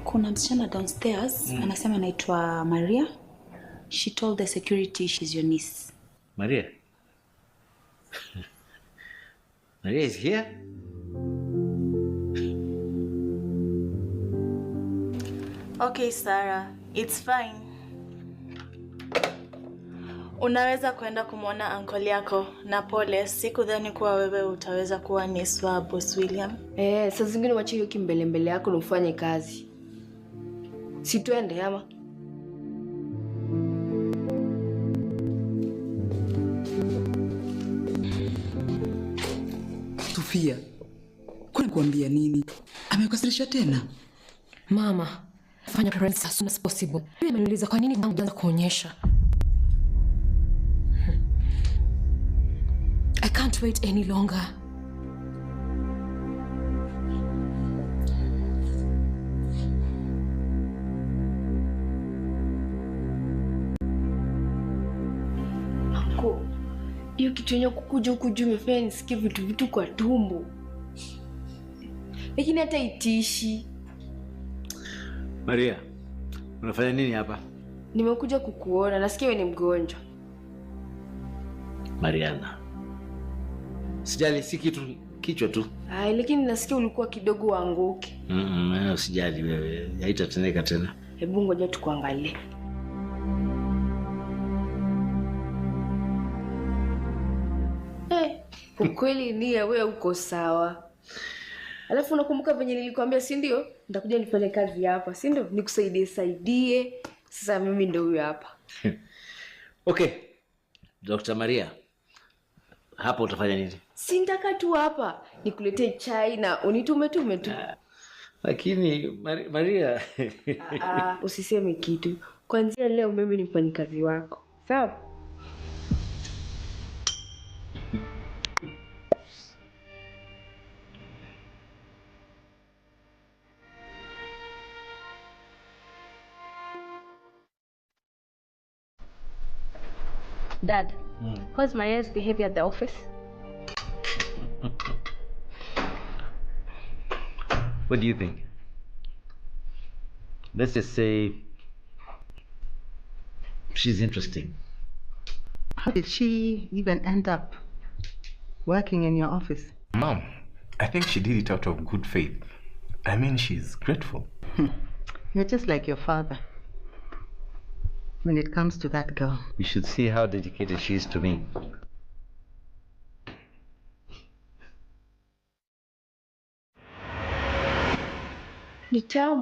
Kuna msichana downstairs anasema anaitwa Maria. She told the security she's your niece. Maria? Maria is here? Okay, Sarah. It's fine. Unaweza kwenda kumwona uncle yako na pole, sikudhani kuwa wewe utaweza kuwa niece wa Boss William. Saa zingine wacha hiyo kimbele yako na ufanye kazi. Si tuende ama? Sofia, kuna kuambia nini? Amekasirisha tena? Mama, fanya parents as soon as possible. Mimi ameniuliza kwa nini hujaanza kuonyesha. I can't wait any longer. Hiyo kitu yenye kukuja huku juu imefanya nisikie vitu kwa tumbo. Lakini hata itishi. Maria, unafanya nini hapa? Nimekuja kukuona, nasikia wewe ni mgonjwa. Mariana. Sijali, si kitu, kichwa tu. Lakini nasikia ulikuwa kidogo waanguke. Usijali wewe, haitatendeka tena. Hebu ngoja tukuangalie. Ukweli ni wewe uko sawa. Alafu unakumbuka venye nilikwambia, si ndio? Nitakuja nifanye kazi hapa, si ndio? Nikusaidie. Sasa mimi ndio huyu hapa. Okay. Dr. Maria. Hapo utafanya nini? Si nitaka tu hapa nikuletee chai na unitume tu. Lakini Maria, usiseme kitu. Kuanzia leo mimi ni mfanyikazi wako. Sawa? Dad, how's Maria's behavior at the office? what do you think? Let's just say she's interesting. How did she even end up working in your office? Mom, I think she did it out of good faith. I mean, she's grateful. You're just like your father when it comes to that girl. You should see how dedicated she is to me. Ni tamu.